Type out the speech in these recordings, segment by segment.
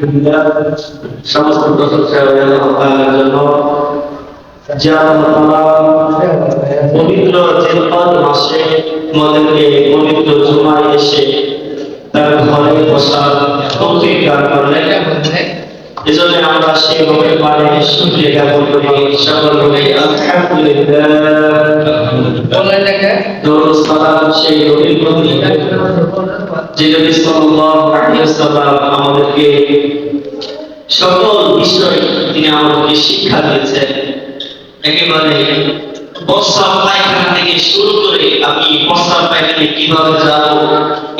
আলহামদুলিল্লাহ সমস্ত প্রশংসা আল্লাহ তাআলার জন্য যে আল্লাহ পবিত্র জিলহজ মাসে আমাদেরকে পবিত্র জুমায় এসে তার ঘরে বসার তৌফিক দান করলেন। এজন্য আমরা সেই রবের পানে শুকরিয়া জ্ঞাপন করি। সকল বলি আলহামদুলিল্লাহ। দরুদ সালাম সেই রবের প্রতি যে নবী সাল্লাল্লাহু আলাইহি ওয়াসাল্লাম আমাদেরকে সকল বিষয় তিনি আমাদেরকে শিক্ষা দিয়েছেন। একেবারে প্রস্রাব পায়খানা থেকে শুরু করে আমি প্রস্রাব পায়খানা কিভাবে যাব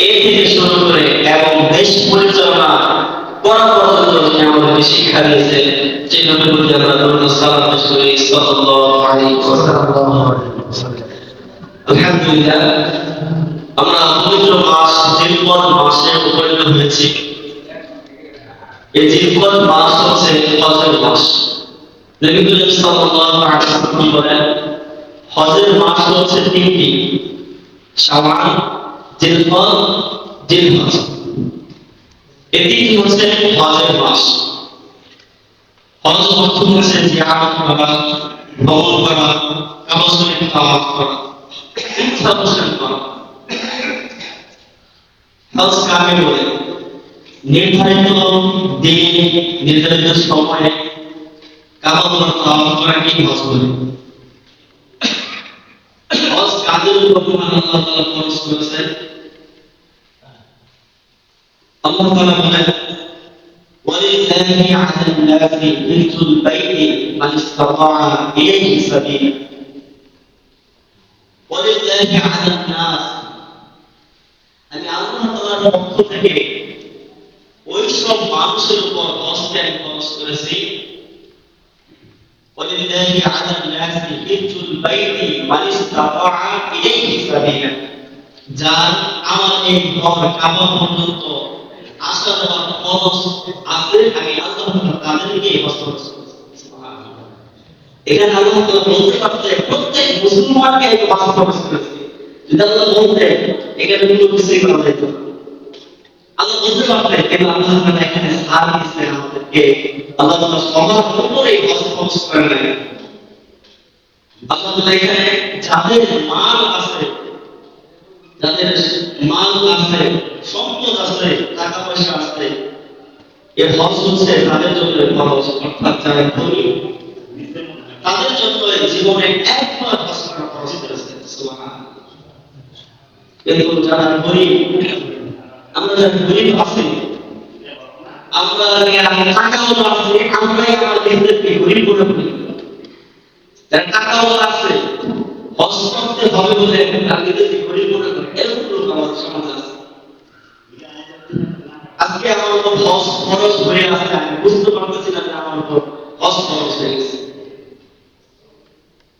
এই থেকে শুরু করে এবং দেশ পরিচালনা করা পর্যন্ত তিনি আমাদেরকে শিক্ষা দিয়েছেন। যে নবীর প্রতি আমরা দরুদ সালাম পেশ করি সাল্লাল্লাহু আলাইহি ওয়াসাল্লাম। আলহামদুলিল্লাহ আমরা পবিত্র মাস জিলহজ মাসে উপনীত হয়েছি। এই জিলহজ মাস হচ্ছে হজের মাস। নবী করিম সাল্লাল্লাহু আলাইহি ওয়াসাল্লাম বলেন হজের মাস হচ্ছে তিনটি, শাওয়াল, জিলহজ, জিলহজ। এই তিনটি হচ্ছে হজের মাস। হজ অর্থ হচ্ছে জিয়ারত করা, ভ্রমণ করা, কাবা শরীফ তাওয়াফ করা, ইনসাফ করা। হজ কাকে বলে? নির্ধারিত দিন নির্ধারিত সময়ে কাবা ঘর তাওয়াফ করাকে হজ বলে। হজ কাদের উপর আল্লাহ তাআলা ফরজ করেছেন? আল্লাহ তাআলা বলেন ওয়ালিল্লাহি আলাল নাসি হিজ্জুল বাইতি মান ইসতাতাআ ইলাইহি সাবিলা। ওয়ালিল্লাহি আলান নাস, আমি আল্লাহ তাআলার পক্ষ থেকে ওই সব মানুষের উপর হজকে আমি ফরজ করেছি। ওয়ালিল্লাহি আলান নাসি হিজ্জুল বাইতি মান ইসতাতাআ ইলাইহি সাবিলা, যার আমার এই ঘর কাবা পর্যন্ত আসা যাওয়ার ফরজ আছে, আমি আল্লাহ তাদেরকে হজ ফরজ করেছি। সুবহানাল্লাহ। এখানে আল্লাহ তাআলা বলতে পারতেন প্রত্যেক মুসলমানকে এই হজ ফরজ করেছি। যদি আল্লাহ বলতেন এখানে কোনো কিছুই করা যেত না। আল্লাহ বলতে পারতেন, কিন্তু আল্লাহ তাআলা এখানে ছাড় দিয়েছেন আমাদেরকে। আল্লাহ তাআলা সবার উপরে হজ ফরজ করেন নাই। আল্লাহ তাআলা এখানে যাদের মাল আছে, যাদের মাল আছে, সম্পদ আছে, টাকা পয়সা আছে, এই হজ হচ্ছে তাদের জন্য ফরজ। অর্থাৎ যারা ধনী তাদের জন্য জীবনে একবার হজ করা ফরজ করেছেন। সুবহানাল্লাহ। কিন্তু যারা গরিব, আমরা যারা গরিব আছি, আমরা টাকাওয়ালা আছি, আমরাই আমাদেরকে গরিব করে ফেলি। যারা টাকাওয়ালা আছে হজ করতে হবে বলে তাদেরকে গরিব করে ফেলি, এরকম লোক আমাদের সমাজে আছে। আজকে আমার উপর হজ ফরজ হয়ে আছে, আমি বুঝতে পারতেছি না যে আমার উপর হজ ফরজ হয়ে গেছে।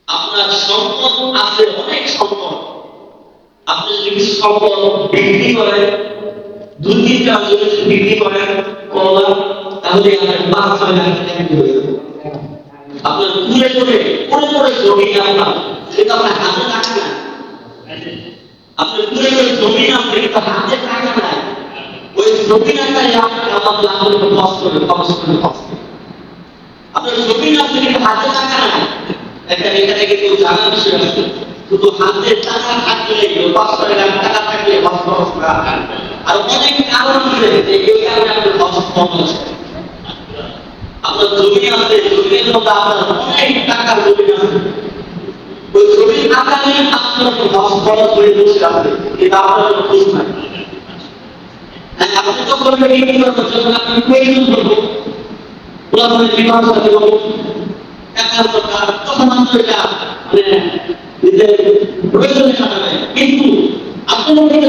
আপনার সম্পদ আছে, অনেক সম্পদ। আপনি যদি কিছু সম্পদ বিক্রি করেন, 2-3টা জমি বিক্রি করেন করলাম, তাহলে আপনার 5-6 লাখ টাকা হয়ে যাবে। আপনার পুরো জমি আপনার, সেটা আপনার হাতে টাকা না। আপনার পুরো জমি আছে, কিন্তু হাতে টাকা নাই। ওই জমি টাকায় আপনার আল্লাহ খরচ করে। আপনার জমি আছে, কিন্তু হাতে টাকা নাই। এখানে কিন্তু জানার বিষয় আছে, শুধু হাতে টাকা থাকলে, 5-6 লাখ টাকা থাকলে হজ ফরজ করা হয়। আর অনেক কারণ আছে যে এই কারণে আপনার হজ ফরজ। আপনার জমি আছে, জমির মধ্যে আপনার অনেক টাকা জমি আছে, ওই জমির টাকা নিয়ে আপনার হজ ফরজ হয়ে বসে আছে, এটা আপনার কোনো খোঁজ নাই। আপনি তো করবেন বিক্রি করার জন্য, আপনি প্রয়োজন করবো ওলামাদের বিবাহ সাথে করবো টাকার দরকার, তখন আমরা এটা নিজের প্রয়োজনে কাটাবে। কিন্তু আপনার মধ্যে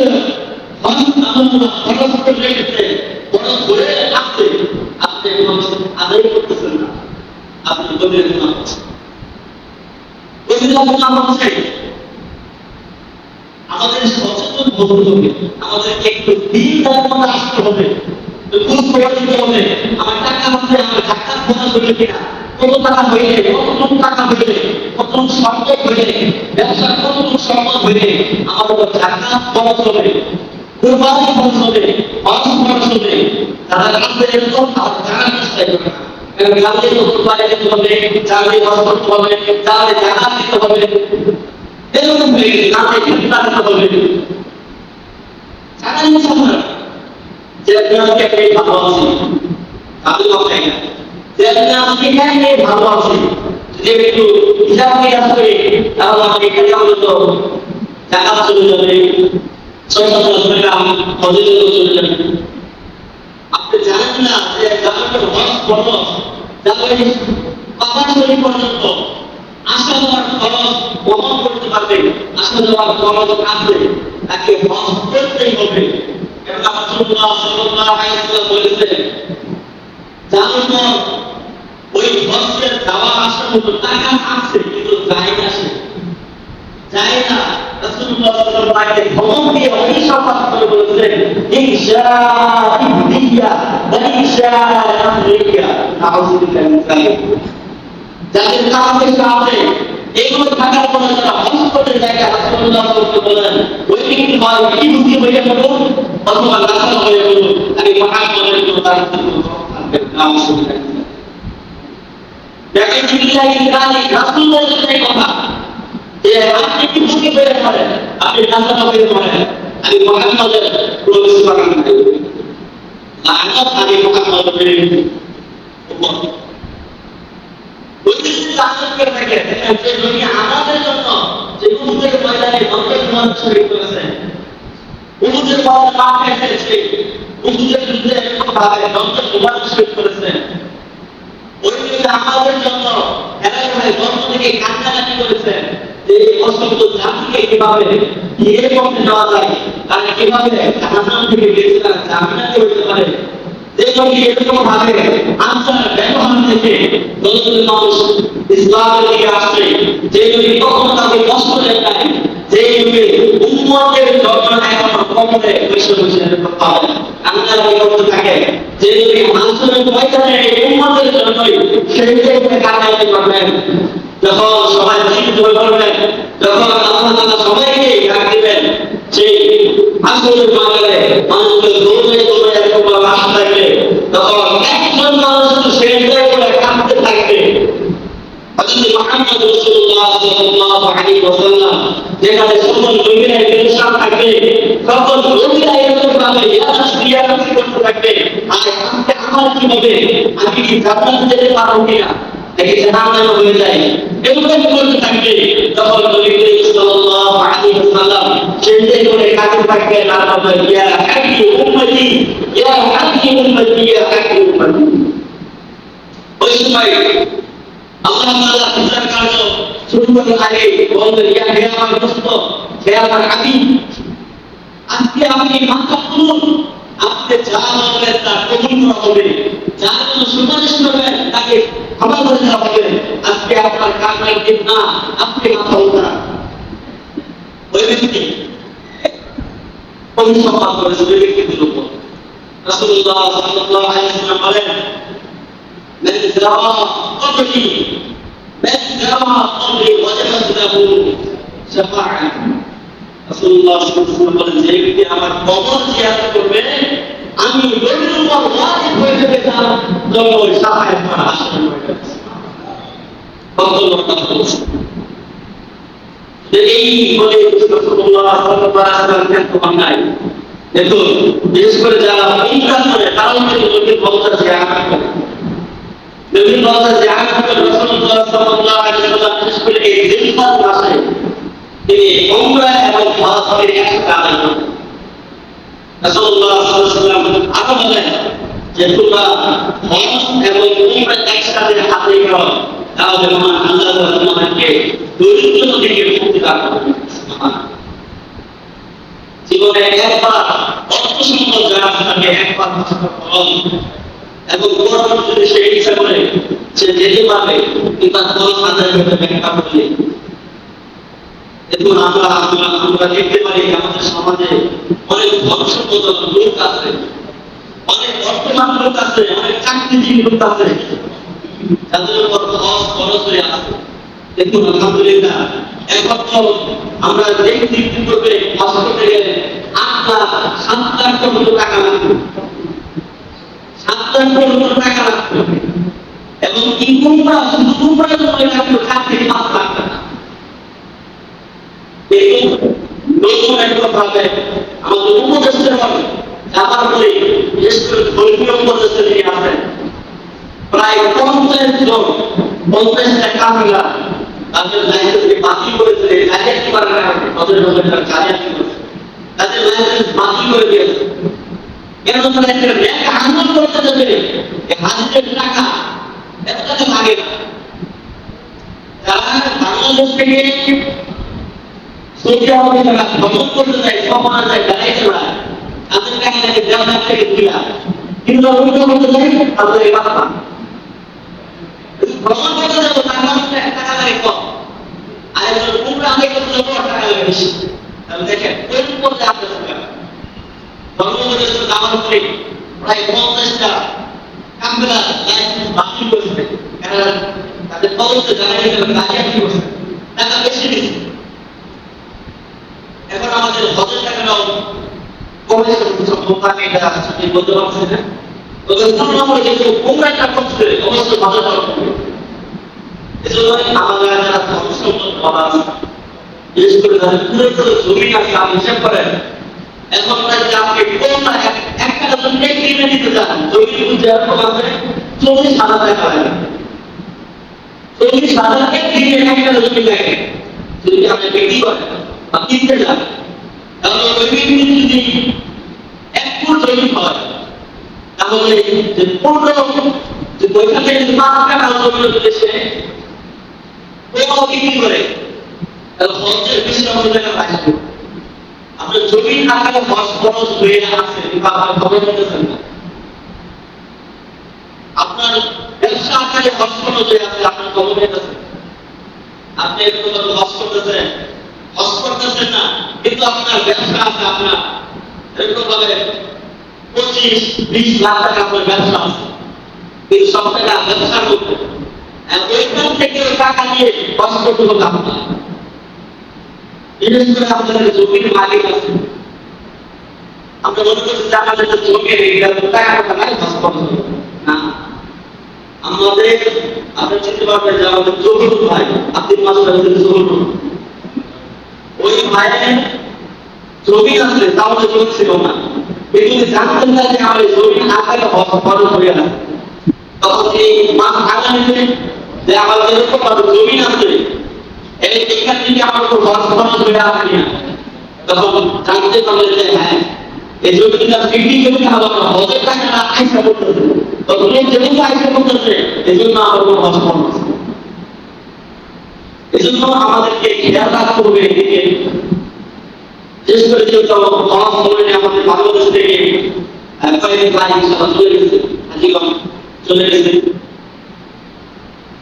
খরচ করে রেখেছে, খরচ করে আসছে, আপনি আদায় করতেছেন না, আপনি গভীর গুনাহ করছেন। আমাদের সচেতন হতে হবে, আমাদেরকে একটু দিন মধ্যে আসতে হবে, খোঁজ খবর দিতে হবে। আমার টাকা আছে, আমার টাকা খরচ হইলে কিনা, কত টাকা হইলে, কতটুকু টাকা হইলে, কতটুকু সম্পদ হইলে, ব্যবসা কতটুকু সম্পদ হইলে আমার টাকা খরচ হবে, কোরবানি খরচ হবে, হজ খরচ হবে। তারা কাছে এরকম জানার চেষ্টা করে না। কাজে কোরবানি দিতে হবে, চাকরি করতে হবে, চাকরি জাকাত দিতে হবে, এরকম হয়ে গেছে। কাজে ইফতার দিতে হবে, টাকা নিতে হবে না। যে আপনাকে পেয়ে ভালো আছি, আমি বলতে যে আপনি এখানে ভালো আছি, যে একটু হিসাব নিকাশ করে তাহলে আপনি এখানে অন্তত জাকাত চলে যাবে, 6-7 টাকা হজে চলে যাবে। আপনি জানেন না যে জাকাতের হজ ফরজ, জাকাতের পাতা শরীর পর্যন্ত আসা যাওয়ার খরচ বহন করতে পারবে, আসা যাওয়ার খরচ আছে, তাকে হজ করতেই হবে। এবং রাসূলুল্লাহ সাল্লাল্লাহু আলাইহি ওয়াসাল্লাম বলেছেন, জানো না ওই হজের যাওয়া আসার মতো টাকা আছে কিন্তু যায় না। রাসূলুল্লাহ সাল্লাল্লাহু আলাইহি ওয়াসাল্লাম ভ্রমণ দিয়ে অভিশাপ করে বলেছেন, ইনশা ইবদিয়া ওয়া ইনশা আমরিয়া, নাউযুবিল্লাহি মিন যালিক। যাদের টাকা পয়সা আছে এগুলো থাকার পরে যারা হজ করতে যায়, রাসূলুল্লাহ সাল্লাল্লাহু আলাইহি ওয়াসাল্লাম বলেন ওই ব্যক্তি হয় কি বুদ্ধি হয়ে গেল অথবা নাসাল হয়ে গেল, আমি মুহাম্মদের জন্য তার জন্য থাকবে। নাউযুবিল্লাহি মিন যালিক। দেখেন বিল্লাহি যালিক রাসূলুল্লাহ এই কথা যে আপনি কি বুদ্ধি হয়ে পড়েন, আপনি নাসাল হয়ে পড়েন, আমি মুহাম্মদের প্রবেশ করার নাই লানত, আমি মুহাম্মদের উপর আমাদের জন্য যে উহুদের ময়দানে রক্তের বিমান শহীদ করেছে, উহুদের মাঠে এসেছে, উহুদের যুদ্ধে একভাবে রক্তের বিমান শহীদ করেছেন, ওই ব্যক্তি আমাদের জন্য এলাকায় গর্ত থেকে কান্নাকাটি করেছেন যে অসংখ্য জাতিকে কিভাবে বিয়ে করতে যাওয়া যায়, তারা কিভাবে জাহান্নাম থেকে বেঁচে তারা জান্নাতে হইতে পারে। যেগুলি এরকম ভাবে আনসার ব্যবহার থেকে দলের মানুষ ইসলামের দিকে আসছে, যেগুলি কখনো তাকে কষ্ট দেয় নাই, যেগুলি উম্মতের জন্য এখন কমরে বসে পাবে কান্নাকাটি করতে থাকে, যেগুলি মানুষের ময়দানে উম্মতের জন্যই সেইটাই কান্নাকাটি করবেন। যখন সবাই চিন্তিত হয়ে পড়বেন, যখন আল্লাহ তাআলা সবাইকে ডাক দিবেন, সেই আসলের বাঙালে মানুষকে দৌড়ে এরকম রাস্তা থাকবে, তখন একজন মানুষ শুধু সেইটাই করে কাঁদতে থাকবে। হযরত মুহাম্মদ রাসূলুল্লাহ সাল্লাল্লাহু আলাইহি ওয়াসাল্লাম যেখানে সকল নবীরা পেরেশান থাকবে, সকল নবীরা এরকম ভাবে ইয়া করতে থাকবে, আর আজকে আমার কি হবে, আমি কি জান্নাতে যেতে পারবো কিনা, নাকি জাহান্নামে হয়ে যায়, এরকম করতে থাকবে। তখন নবী করিম সাল্লাল্লাহু আলাইহি ওয়াসাল্লাম সেইটাই করে কাঁদতে থাকবেন, আর বলবেন ইয়া হাক্কি উম্মতি, ইয়া হাক্কি উম্মতি, ইয়া হাক্কি উম্মতি। ওই সময় আল্লাহ তাআলা বিচার কার্য শুরু করার আগে বললেন, ইয়া হে আমার দোস্ত, হে আমার হাবিব, আজকে আপনি মাথা তুলুন, আপনি যা বলবেন তা কবুল করা হবে, যার জন্য সুপারিশ করবেন তাকে ক্ষমা করে দেওয়া হবে। আজকে আপনার কান্নার দিন না, আপনি মাথা উঠান। ওই ব্যক্তি অভিসম্পাদ করেছে ওই ব্যক্তিদের উপর। রাসূলুল্লাহ সাল্লাল্লাহু আলাইহি ওয়াসাল্লাম বলেন, من زرع قبري وجبت له شفاعة। রাসূলুল্লাহ সাল্লাল্লাহু আলাইহি ওয়াসাল্লাম বলেন, যে ব্যক্তি আমার কবর জিয়ারত করবে, আমি নবীর উপর ওয়াজিব হয়ে যাবে তার জন্য শাফায়াত করা, আসলে হয়ে যাবে। এই বলে রাসূলুল্লাহ সাল্লাল্লাহু আলাইহি ওয়াসাল্লাম কিন্তু বাংলায় দেখুন, বিশেষ করে যারা ইনকার করে তারাও কিন্তু নবীর বলতে জিয়ারত করে, নবীর বলতে জিয়ারত করে। রাসূলুল্লাহ সাল্লাল্লাহু আলাইহি ওয়াসাল্লাম বিশেষ করে এই জিলহজ মাসে তিনি উমরা এবং হজের একসাথে আদায় করেন। রাসূলুল্লাহ সাল্লাল্লাহু আলাইহি ওয়াসাল্লাম আরো বলেন যে তোমরা হজ এবং উমরা একসাথে আদায় করো, তাহলে মহান আল্লাহ তোমাদেরকে দরিদ্র থেকে মুক্তি দান করবেন। জীবনে একবার অর্থ সম্পদ যারা থাকে একবার এবং পরবর্তী যদি সে ইচ্ছা করে সে যেতে পারবে, কিন্তু খরচ আদায় করতে ব্যাখ্যা করলে দেখুন আমরা দেখতে পারি আমাদের সমাজে অনেক ধর্মসম্পদ লোক আছে, অনেক অর্থমান লোক আছে, অনেক চাকরিজীবী লোক আছে, যাদের উপর খরচ হয়ে আছে। দেখুন আলহামদুলিল্লাহ, এখন তো আমরা দেখতে করবে হজ করতে গেলে 8 লাখ 7 লাখ মতো টাকা লাগবে। আপনার কোনো টাকা লাগবে এবং ইনকামটা শুধু তোমরা জন্য লাগবে 4 থেকে 5 লাখ টাকা। এই নতুন একটা ভাবে আমাদের উপদেষ্টা হবে যাবার পরে বিশেষ করে ধর্মীয় উপদেষ্টা নিয়ে আসেন প্রায় 50 জন 50টা কামিলা তাদের লাইসেন্স বাতিল করেছে। লাইসেন্স পারে না তাদের জালিয়াতি করেছে, তাদের লাইসেন্স বাতিল করে দিয়েছে। কেন তারা একটা ব্যাংক আন্দোলন করতে দেবে হাজিরের টাকা এত টাকা লাগে না। যারা বাংলাদেশ থেকে সৌদি আরবে যারা ভ্রমণ করতে যায় সমানা যায় গাড়ি চড়ায় তাদের টাকা লাগে 1.5 লাখ থেকে 2 লাখ, কিন্তু অভিযোগ করতে যায় তাদের এই বার্তা ভ্রমণ করতে যাবো তার কাছে টাকা লাগে কম, আর একজন পুরো আগে করতে যাবো টাকা লাগে বেশি। তাহলে দেখেন কোন পর্যায়ে আপনার ধর্মপ্রদেশ যাওয়ার পরে প্রায় 50টা কামরা লাইসেন্স বাতিল করেছে, কারণ তাদের তদন্তে জানা গেছে জালিয়াতি করছে, টাকা বেশি দিচ্ছে। এখন আমাদের হজের টাকাটাও কমেছে, কোম্পানি এটা বলতে পারছে না। তবে কোন নম্বরে যেহেতু কোম্পানিটা করছে অবশ্যই হজের টাকা কমবে। এজন্য আমাদের যারা ধর্মসম্পদ বাবা আছে বিশেষ করে যাদের পুরো জমি আছে আপনি হিসাব করেন এখন যদি আপনি কোন একটা জমিকে কিনে নিতে চান জমি বুঝে এরকম আছে 40,000 টাকা লাগে, 40,000 টাকা কিনে একটা জমি লাগে। যদি আপনি বিক্রি করেন বা কিনতে যান তাহলে ওই ব্যক্তি যদি 1 ফুট জমি হয় তাহলে যে 15 যে ওইখান থেকে যদি 5 টাকা জমি দেশে বিক্রি করে তাহলে হজের বেশি টাকা আসবে। আপনার জমির আকারে হজ খরচ হয়ে আছে কিংবা আপনার খবর পেতেছেন না, আপনার ব্যবসা আকারে হজ খরচ হয়ে আছে আপনার খবর পেতেছেন। আপনি এরকম হজ করতেছেন না কিন্তু আপনার ব্যবসা আছে, আপনার এরকম ভাবে 25-20 লাখ টাকা আপনার ব্যবসা আছে, এই সব টাকা ব্যবসা করতে ওইখান থেকে টাকা নিয়ে হজ করতে হবে আপনার। বিশেষ করে আপনাদের জমির মালিক আছে, আমরা মনে করছি যে আমাদের জমির টাকা নাই হজ করতে না। আমাদের আপনি চিনতে পারবেন যে আমাদের জহুর ভাই আব্দুল মাসুদ জহুর, ওই ভাইয়ের জমি আছে তাহলে জমি ছিল না, কিন্তু জানতেন না যে আমার জমির আকারে হজ খরচ হয়ে আছে। তখন এই মাস ভাঙা নিতে যে আমার যেরকম জমি আছে এইখান থেকে আমার উপর হজ খরচ হয়ে আছে কিনা, তখন জানতে পারলে যে হ্যাঁ এই জমিটা বিক্রি করতে হবে না, হজের টাকাটা আইসা করতেছে, তখন এই জমিটা আইসা করতেছে এই জন্য আমার উপর হজ খরচ। এই জন্য আমাদেরকে খেয়াল রাখতে হবে এদিকে। বিশেষ করে যেহেতু হজ বলে আমাদের বাংলাদেশ থেকে কয়েক ভাই চলে গেছে, হাজিগঞ্জ চলে গেছে।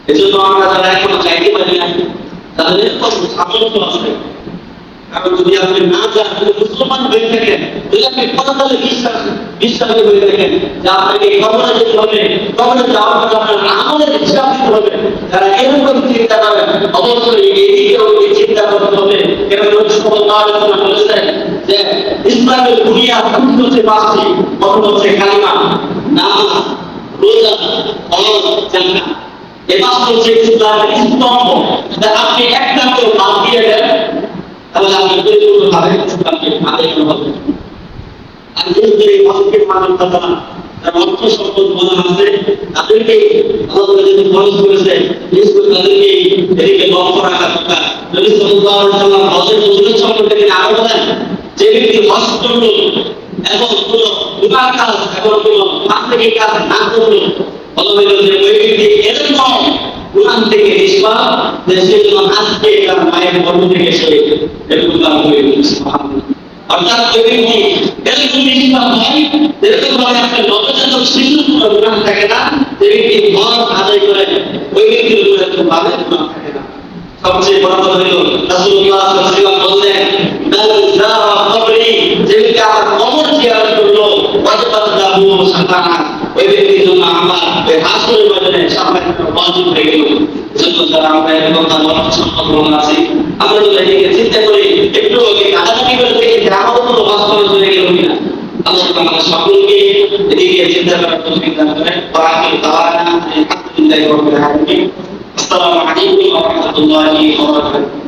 এই জন্য আমরা যারা এখনো চাইতে পারি না তাদের সামর্থ্য আছে, কারণ যদি আপনি না যান মুসলমান হয়ে থাকেন, যদি আপনি কথালে বিশ্বাসী হয়ে থাকেন যে আপনাকে কবরে যেতে হবে, কবরে যাওয়ার পর আপনার আমলের হিসাব দিতে হবে, যারা এরকম চিন্তা করেন অবশ্যই এইদিকেও চিন্তা করতে হবে। কেন বলেছেন যে ইসলামের বুনিয়াদ হচ্ছে 5টি, প্রথম হচ্ছে কালিমা, নামাজ, রোজা, হজ, জাকাত। এই 5টি হচ্ছে ইসলামের স্তম্ভ। আপনি একটা করে বাদ দিয়ে দেন তাহলে আপনি পরিপূর্ণভাবে ইসলামকে আদায় করতে। আর যেহেতু এই হজের মানব কথা তার অর্থ সম্পদ বলা আছে, তাদেরকে আল্লাহ যদি খরচ করেছে বিশেষ করে তাদেরকে এদিকে লক্ষ্য রাখা দরকার। নবী সাল্লাল্লাহু আলাইহি ওয়াসাল্লাম হজের ফজিলত সম্পর্কে তিনি আরো বলেন যে ব্যক্তি হজ করল এবং কোনো গুনাহ কাজ এবং কোনো পাপের কাজ না করল, বলা হলো যে ওই ব্যক্তি এরকম গুনাহ থেকে নিষ্পাপ যে সে যেন আজকে তার মায়ের গর্ভ থেকে সে এরকম কাজ হয়ে গেছে। অর্থাৎ ওই ব্যক্তি এরকম নিষ্পাপ হয় যেরকম ভাবে আপনার নবজাতক শিশুর কোনো গুনাহ থাকে না, যে ব্যক্তি হজ আদায় করে ওই ব্যক্তির উপরে কোনো ভাবে গুনাহ থাকে না। সবচেয়ে বড় কথা হলো রাসূলুল্লাহ সাল্লাল্লাহু আলাইহি ওয়াসাল্লাম বললেন মান যারা কবরি, যে ব্যক্তি আমার কবর জিয়ারত করলো ওয়াজিবাত লাহু শাফাআত, ওই ব্যক্তির জন্য আমার ওই হাসরের ময়দানে শাফাআত ওয়াজিব হয়ে গেল। এজন্য যারা আমরা এরকম তার সম্পর্ক আছে আমরা যদি এদিকে চিন্তা করি একটু আগে কাটাকাটি করে দেখি যে আমার কোনো হজ খরচ হয়ে গেল কিনা, আল্লাহ তাআলা সকলকে এদিকে চিন্তা করার তৌফিক দান করেন। ওয়া আখিরু দাওয়ানা আলহামদুলিল্লাহি রাব্বিল আলামিন। আসসালামু আলাইকুম ওয়া রাহমাতুল্লাহি ওয়া বারাকাতুহু।